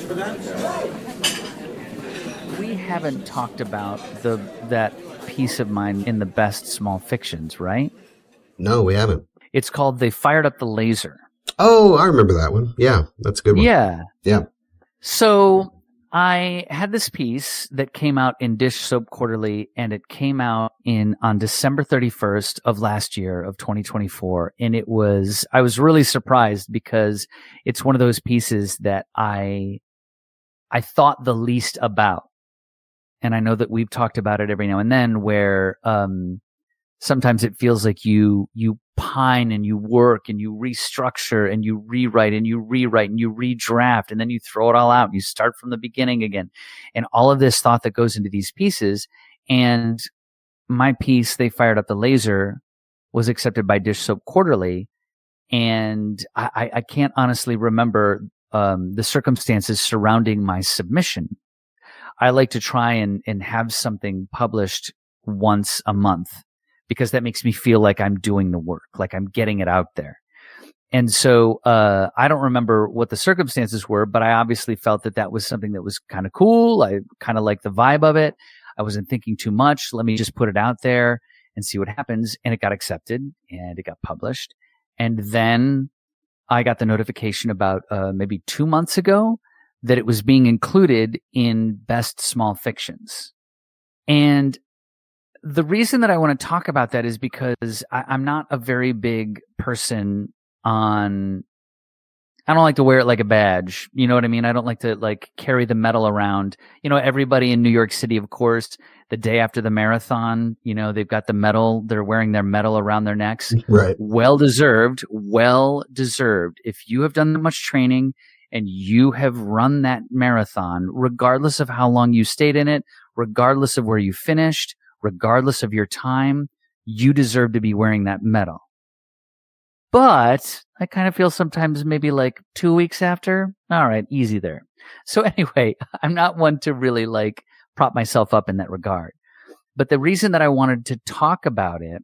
for that? We haven't talked about that piece of mine in the best small fictions, right? No, we haven't. It's called They Fired Up the Laser. Oh, I remember that one. Yeah, that's a good one. Yeah. Yeah. So I had this piece that came out in Dish Soap Quarterly, and it came out on December 31st of last year of 2024. And I was really surprised because it's one of those pieces that I thought the least about. And I know that we've talked about it every now and then where sometimes it feels like you pine and you work and you restructure and you rewrite and you rewrite and you redraft and then you throw it all out and you start from the beginning again. And all of this thought that goes into these pieces. And my piece, They Fired Up the Laser, was accepted by Dish Soap Quarterly. And I can't honestly remember the circumstances surrounding my submission. I like to try and have something published once a month because that makes me feel like I'm doing the work, like I'm getting it out there. And so I don't remember what the circumstances were, but I obviously felt that was something that was kind of cool. I kind of liked the vibe of it. I wasn't thinking too much. Let me just put it out there and see what happens. And it got accepted and it got published. And then I got the notification about maybe 2 months ago that it was being included in Best Small Fictions. And the reason that I want to talk about that is because I'm not a very big person I don't like to wear it like a badge. You know what I mean? I don't like to carry the medal around. You know, everybody in New York City, of course, the day after the marathon, you know, they've got the medal. They're wearing their medal around their necks. Right. Well deserved. If you have done that much training and you have run that marathon, regardless of how long you stayed in it, regardless of where you finished, regardless of your time, you deserve to be wearing that medal. But I kind of feel sometimes maybe 2 weeks after, all right, easy there. So anyway, I'm not one to really prop myself up in that regard. But the reason that I wanted to talk about it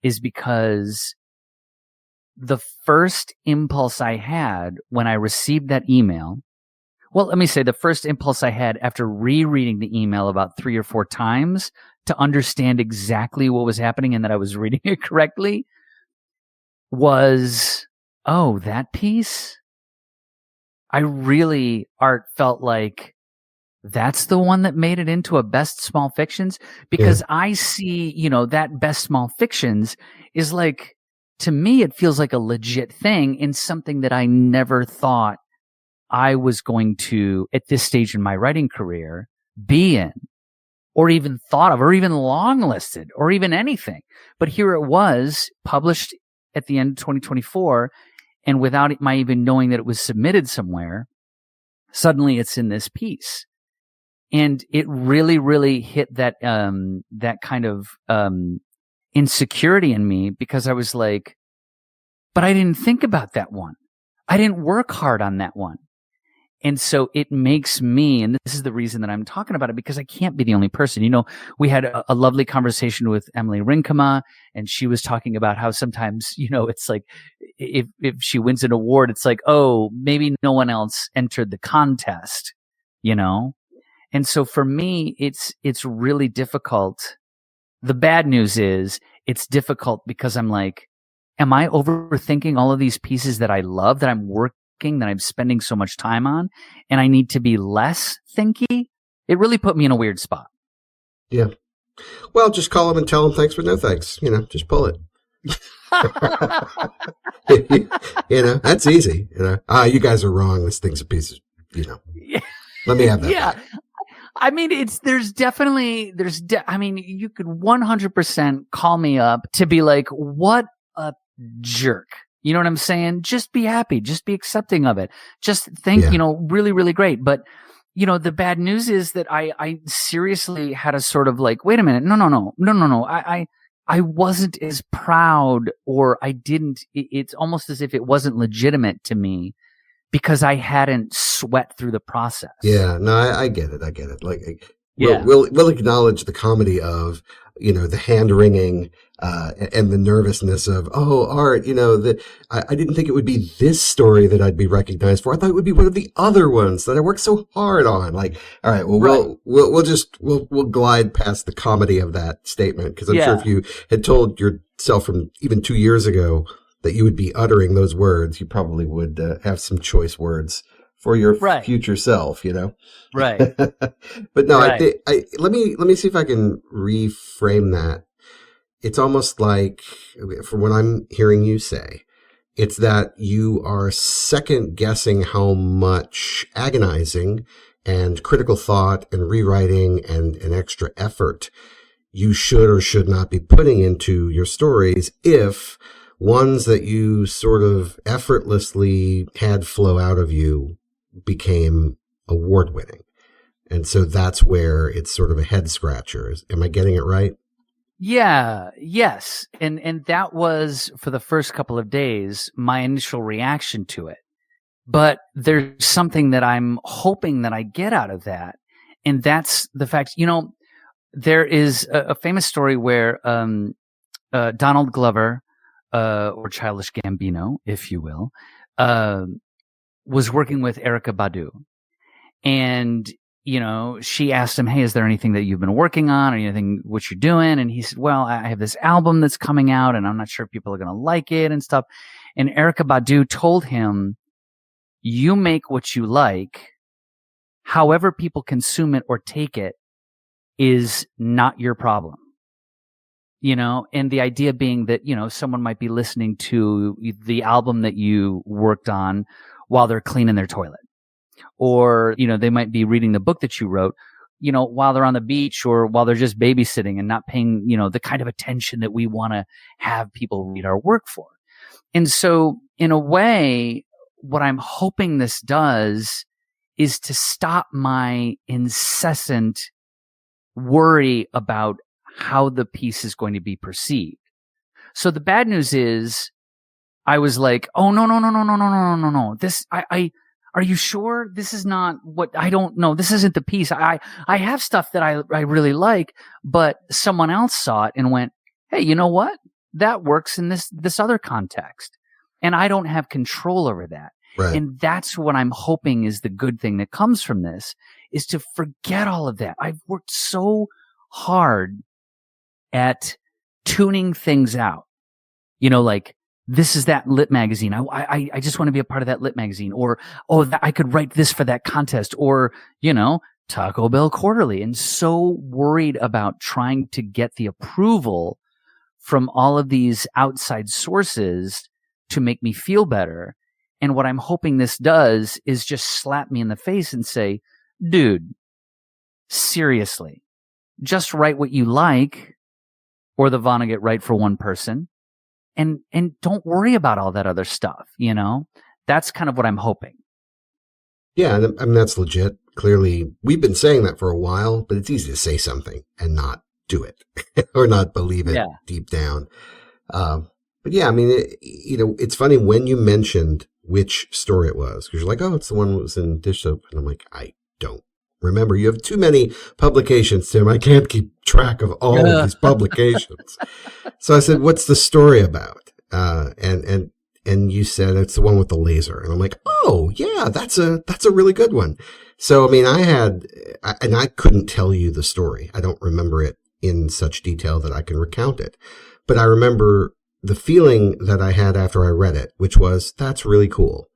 is because the first impulse I had when I received that email, well, let me say the first impulse I had after rereading the email about 3 or 4 times to understand exactly what was happening and that I was reading it correctly was, oh, that piece? I really, Art, felt like that's the one that made it into a Best Small Fictions because I see, that Best Small Fictions is to me, it feels like a legit thing in something that I never thought I was going to, at this stage in my writing career, be in, or even thought of, or even long-listed, or even anything. But here it was, published at the end of 2024, and without my even knowing that it was submitted somewhere, suddenly it's in this piece. And it really, really hit that kind of insecurity in me because I was like, but I didn't think about that one. I didn't work hard on that one. And so it makes me, and this is the reason that I'm talking about it, because I can't be the only person. We had a lovely conversation with Emily Rinkema, and she was talking about how sometimes, it's like if she wins an award, it's like, oh, maybe no one else entered the contest, And so for me, it's really difficult. The bad news is it's difficult because I'm like, am I overthinking all of these pieces that I love, that I'm working, that I'm spending so much time on, and I need to be less thinky? It really put me in a weird spot. Yeah. Well, just call them and tell them thanks, but no thanks. Just pull it. That's easy. You guys are wrong. This thing's a piece of, let me have that. Yeah. Back. I mean, you could 100% call me up to be like, what a jerk. You know what I'm saying? Just be happy. Just be accepting of it. Just think, really, really great. But, the bad news is that I seriously had a sort of wait a minute. No. I wasn't as proud, or it's almost as if it wasn't legitimate to me because I hadn't sweat through the process. Yeah, no, I get it. Yeah. We'll acknowledge the comedy of, the hand wringing, and the nervousness of, oh, Art, I didn't think it would be this story that I'd be recognized for. I thought it would be one of the other ones that I worked so hard on. Like, all right, well, Right. we'll glide past the comedy of that statement. Cause I'm sure if you had told yourself from even 2 years ago that you would be uttering those words, you probably would have some choice words for your future self, Right. But no, right. Let me see if I can reframe that. It's almost like, from what I'm hearing you say, it's that you are second guessing how much agonizing and critical thought and rewriting and an extra effort you should or should not be putting into your stories if ones that you sort of effortlessly had flow out of you became award-winning. And so that's where it's sort of a head scratcher. Am I getting it right? Yeah, yes. And that was, for the first couple of days, my initial reaction to it. But there's something that I'm hoping that I get out of that. And that's the fact, there is a famous story where Donald Glover, or Childish Gambino, if you will, was working with Erykah Badu. And, she asked him, hey, is there anything that you've been working on or anything what you're doing? And he said, well, I have this album that's coming out and I'm not sure if people are going to like it and stuff. And Erykah Badu told him, you make what you like. However people consume it or take it is not your problem. And the idea being that, someone might be listening to the album that you worked on while they're cleaning their toilet. Or, they might be reading the book that you wrote, while they're on the beach or while they're just babysitting and not paying, the kind of attention that we want to have people read our work for. And so in a way, what I'm hoping this does is to stop my incessant worry about how the piece is going to be perceived. So the bad news is I was like, oh, no. Are you sure this is not what I don't know? This isn't the piece. I have stuff that I really like, but someone else saw it and went, hey, you know what? That works in this other context. And I don't have control over that. Right. And that's what I'm hoping is the good thing that comes from this, is to forget all of that. I've worked so hard at tuning things out, like, this is that lit magazine. I just want to be a part of that lit magazine, or, I could write this for that contest, or, Taco Bell Quarterly, and so worried about trying to get the approval from all of these outside sources to make me feel better. And what I'm hoping this does is just slap me in the face and say, dude, seriously, just write what you like, or the Vonnegut Write for One Person. And don't worry about all that other stuff, That's kind of what I'm hoping. Yeah, and I mean, that's legit. Clearly, we've been saying that for a while, but it's easy to say something and not do it or not believe it deep down. But yeah, I mean, it's funny when you mentioned which story it was, because you're like, oh, it's the one that was in Dish Soap. And I'm like, I don't remember. You have too many publications, Tim. I can't keep track of all of these publications. So I said, what's the story about? And you said it's the one with the laser. And I'm like, oh yeah, that's a really good one. So, I mean, I couldn't tell you the story. I don't remember it in such detail that I can recount it, but I remember the feeling that I had after I read it, which was, that's really cool.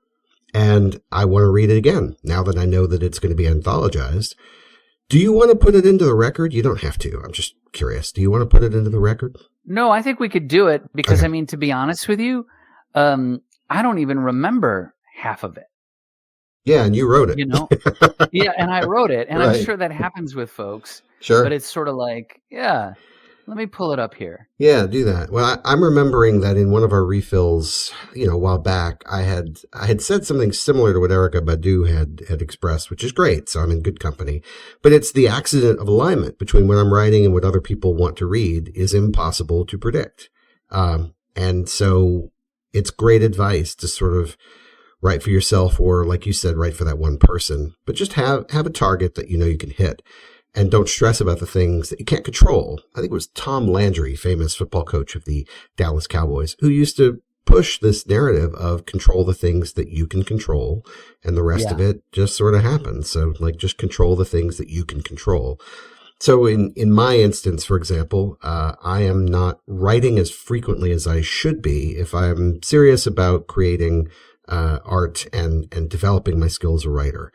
And I want to read it again now that I know that it's going to be anthologized. Do you want to put it into the record? You don't have to. I'm just curious. Do you want to put it into the record? No, I think we could do it because, okay. I mean, to be honest with you, I don't even remember half of it. Yeah, and you wrote it. Yeah, and I wrote it. And right. I'm sure that happens with folks. Sure. But it's sort of like, yeah, let me pull it up here. Yeah, do that. Well, I'm remembering that in one of our refills, a while back, I had said something similar to what Erykah Badu had expressed, which is great. So I'm in good company. But it's the accident of alignment between what I'm writing and what other people want to read is impossible to predict. And so it's great advice to sort of write for yourself, or like you said, write for that one person, but just have a target that you can hit. and don't stress about the things that you can't control. I think it was Tom Landry, famous football coach of the Dallas Cowboys, who used to push this narrative of control the things that you can control, and the rest of it just sort of happens. So like, just control the things that you can control. So in my instance, for example, I am not writing as frequently as I should be if I'm serious about creating art and developing my skills as a writer,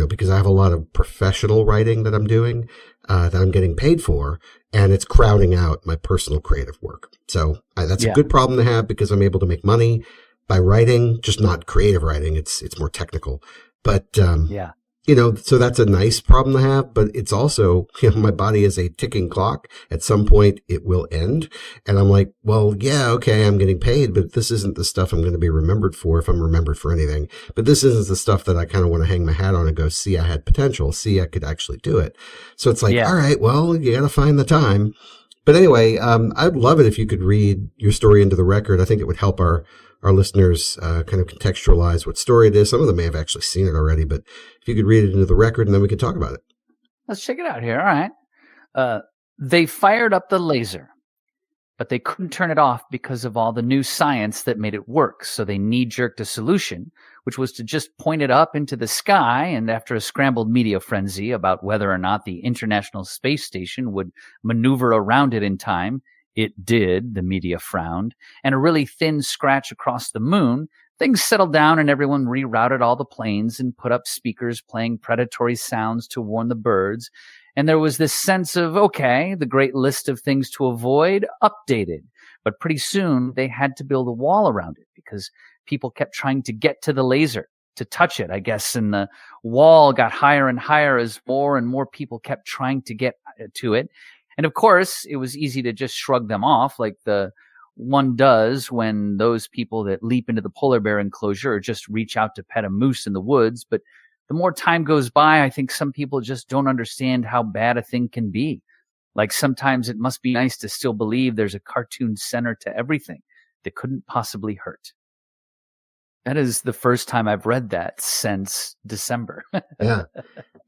because I have a lot of professional writing that I'm doing, that I'm getting paid for, and it's crowding out my personal creative work. So that's a good problem to have, because I'm able to make money by writing, just not creative writing. It's more technical, but, so that's a nice problem to have, but it's also, my body is a ticking clock. At some point it will end. And I'm like, well, yeah, okay, I'm getting paid, but this isn't the stuff I'm going to be remembered for, if I'm remembered for anything. But this isn't the stuff that I kind of want to hang my hat on and go, see, I had potential. See, I could actually do it. So it's like, all right, well, you got to find the time. But anyway, I'd love it if you could read your story into the record. I think it would help our listeners kind of contextualize what story it is. Some of them may have actually seen it already, but if you could read it into the record, and then we can talk about it. Let's check it out here. All right. They fired up the laser, but they couldn't turn it off because of all the new science that made it work. So they knee-jerked a solution, which was to just point it up into the sky. And after a scrambled media frenzy about whether or not the International Space Station would maneuver around it in time, it did, the media frowned, and a really thin scratch across the moon, things settled down and everyone rerouted all the planes and put up speakers playing predatory sounds to warn the birds. And there was this sense of, okay, the great list of things to avoid updated. But pretty soon they had to build a wall around it because people kept trying to get to the laser, to touch it, I guess. And the wall got higher and higher as more and more people kept trying to get to it. And of course, it was easy to just shrug them off like the one does when those people that leap into the polar bear enclosure or just reach out to pet a moose in the woods. But the more time goes by, I think some people just don't understand how bad a thing can be. Like sometimes it must be nice to still believe there's a cartoon center to everything that couldn't possibly hurt. That is the first time I've read that since December. Yeah.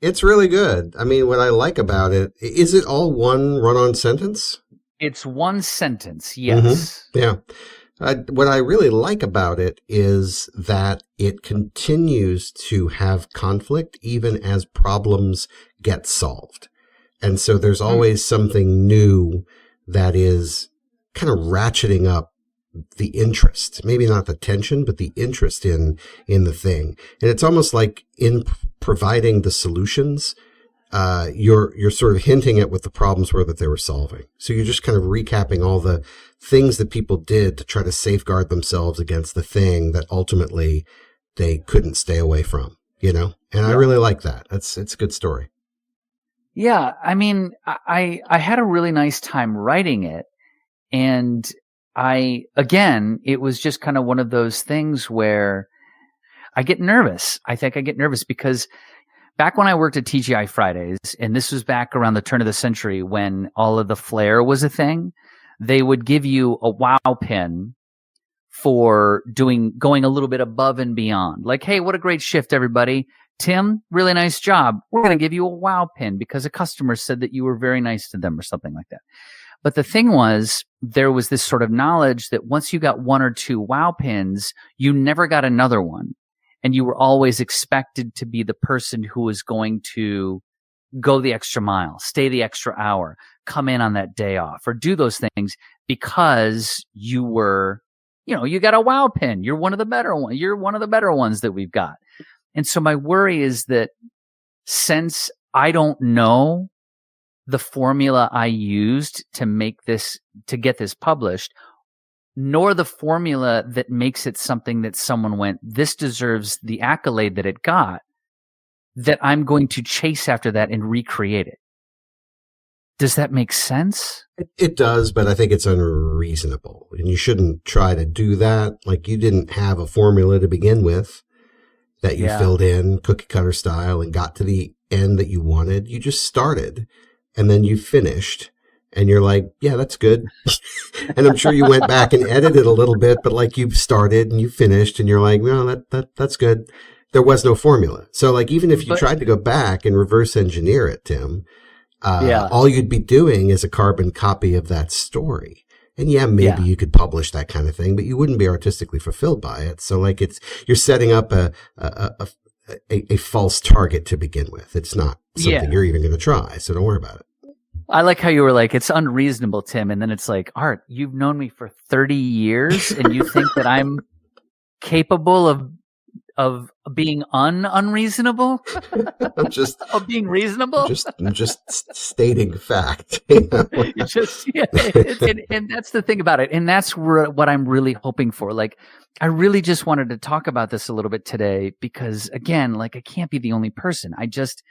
It's really good. I mean, what I like about it, is it all one run-on sentence? It's one sentence, yes. Mm-hmm. Yeah. What I really like about it is that it continues to have conflict even as problems get solved. And so there's always something new that is kind of ratcheting up the interest, maybe not the tension, but the interest in the thing. And it's almost like in providing the solutions, you're sort of hinting at what the problems were that they were solving. So you're just kind of recapping all the things that people did to try to safeguard themselves against the thing that ultimately they couldn't stay away from, And I really like that. It's a good story. Yeah. I mean, I had a really nice time writing it, and it was just kind of one of those things where I get nervous. I think I get nervous because back when I worked at TGI Fridays, and this was back around the turn of the century when all of the flair was a thing, they would give you a wow pin for going a little bit above and beyond. Like, hey, what a great shift, everybody. Tim, really nice job. We're going to give you a wow pin because a customer said that you were very nice to them or something like that. But the thing was, there was this sort of knowledge that once you got one or two wow pins, you never got another one. And you were always expected to be the person who was going to go the extra mile, stay the extra hour, come in on that day off, or do those things because you were, you got a wow pin. You're one of the better ones. You're one of the better ones that we've got. And so my worry is that since I don't know the formula I used to get this published, nor the formula that makes it something that someone went, this deserves the accolade that it got, that I'm going to chase after that and recreate it. Does that make sense? It does, but I think it's unreasonable. And you shouldn't try to do that. Like, you didn't have a formula to begin with that you filled in cookie cutter style and got to the end that you wanted. You just started and then you finished. And you're like, yeah, that's good. And I'm sure you went back and edited a little bit, but like you started and you finished and you're like, well, that's good. There was no formula. So like, even if you tried to go back and reverse engineer it, Tim, All you'd be doing is a carbon copy of that story. And maybe you could publish that kind of thing, but you wouldn't be artistically fulfilled by it. So like you're setting up a false target to begin with. It's not something you're even going to try. So don't worry about it. I like how you were like, it's unreasonable, Tim. And then it's like, Art, you've known me for 30 years and you think that I'm capable of being unreasonable? Of being reasonable? I'm just stating fact. And that's the thing about it. And that's what I'm really hoping for. Like, I really just wanted to talk about this a little bit today because, again, like, I can't be the only person. I just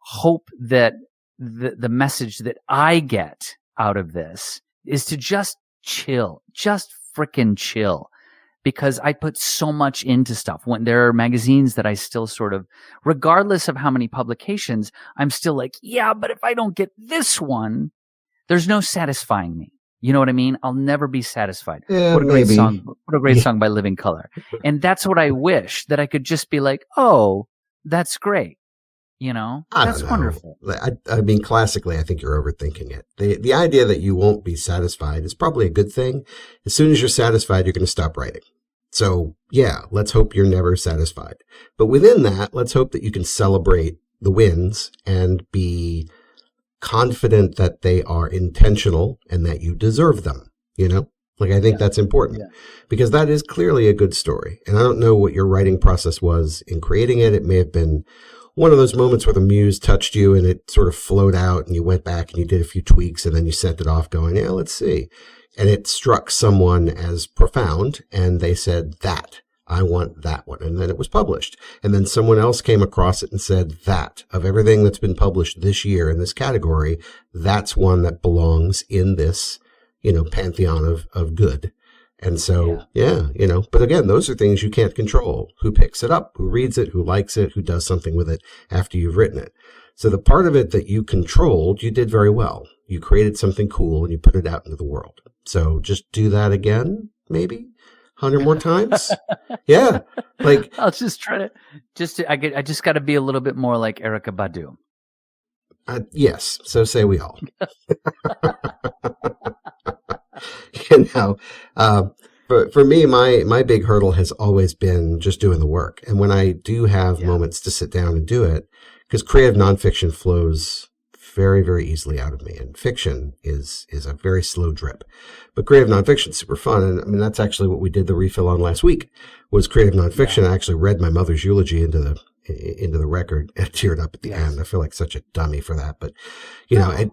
hope that the message that I get out of this is to just chill, just frickin' chill. Because I put so much into stuff. When there are magazines that I still sort of, regardless of how many publications, I'm still like, yeah, but if I don't get this one, there's no satisfying me. You know what I mean? I'll never be satisfied. Yeah, what a great song. What a great song by Living Colour. And that's what I wish, that I could just be like, oh, that's great. You know, that's wonderful. I mean, classically, I think you're overthinking it. The idea that you won't be satisfied is probably a good thing. As soon as you're satisfied, you're going to stop writing. So yeah, let's hope you're never satisfied. But within that, let's hope that you can celebrate the wins and be confident that they are intentional and that you deserve them. You know, like I think that's important because that is clearly a good story. And I don't know what your writing process was in creating it. It may have been one of those moments where the muse touched you and it sort of flowed out and you went back and you did a few tweaks and then you sent it off going, yeah, let's see. And it struck someone as profound and they said, I want that one. And then it was published. And then someone else came across it and said, that of everything that's been published this year in this category, that's one that belongs in this, pantheon of good. And so, but again, those are things you can't control. Who picks it up, who reads it, who likes it, who does something with it after you've written it. So the part of it that you controlled, you did very well. You created something cool and you put it out into the world. So just do that again, maybe 100 more times. Yeah. Like I'll just try to, I just got to be a little bit more like Erykah Badu. Yes. So say we all. For me, my big hurdle has always been just doing the work. And when I do have moments to sit down and do it, because creative nonfiction flows very, very easily out of me. And fiction is a very slow drip. But creative nonfiction is super fun. And I mean, that's actually what we did the refill on last week was creative nonfiction. I actually read my mother's eulogy into the record and teared up at the end. I feel like such a dummy for that. But,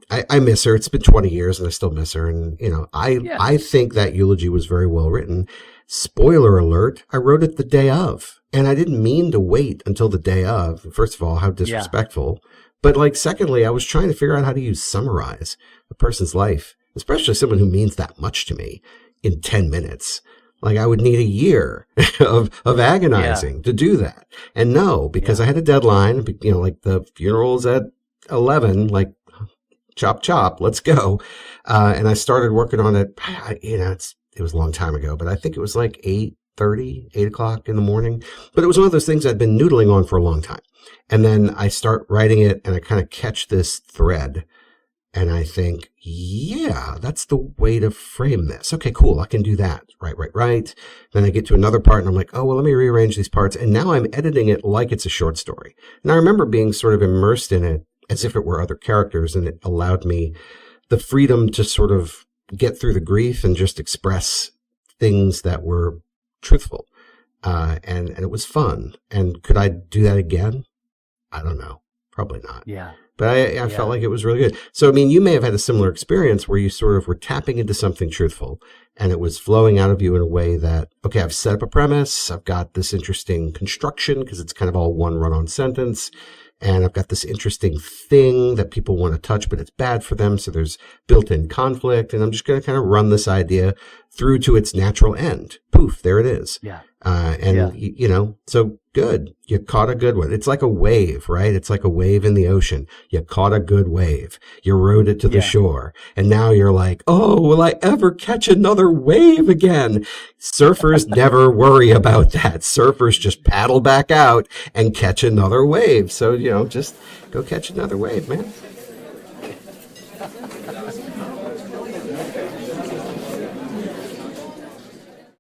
I miss her. It's been 20 years and I still miss her. And, I think that eulogy was very well written. Spoiler alert, I wrote it the day of. And I didn't mean to wait until the day of. First of all, how disrespectful. But secondly, I was trying to figure out how to summarize a person's life, especially someone who means that much to me, in 10 minutes. Like I would need a year of agonizing to do that. And no, because I had a deadline, like the funeral's at 11, chop, chop, let's go. And I started working on it. It was a long time ago, but I think it was 8 o'clock in the morning. But it was one of those things I'd been noodling on for a long time. And then I start writing it and I kind of catch this thread and I think, yeah, that's the way to frame this. Okay, cool. I can do that. Right. Then I get to another part and I'm like, oh, well, let me rearrange these parts. And now I'm editing it like it's a short story. And I remember being sort of immersed in it as if it were other characters. And it allowed me the freedom to sort of get through the grief and just express things that were truthful. And it was fun. And could I do that again? I don't know. Probably not. Yeah. But I felt like it was really good. So, I mean, you may have had a similar experience where you sort of were tapping into something truthful and it was flowing out of you in a way that, okay, I've set up a premise. I've got this interesting construction because it's kind of all one run-on sentence. And I've got this interesting thing that people want to touch, but it's bad for them. So there's built-in conflict. And I'm just going to kind of run this idea through to its natural end. Poof, there it is. Yeah. So good. You caught a good one. It's like a wave, right? It's like a wave in the ocean. You caught a good wave. You rode it to the shore. And now you're like, oh, will I ever catch another wave again? Surfers never worry about that. Surfers just paddle back out and catch another wave. So, just go catch another wave, man.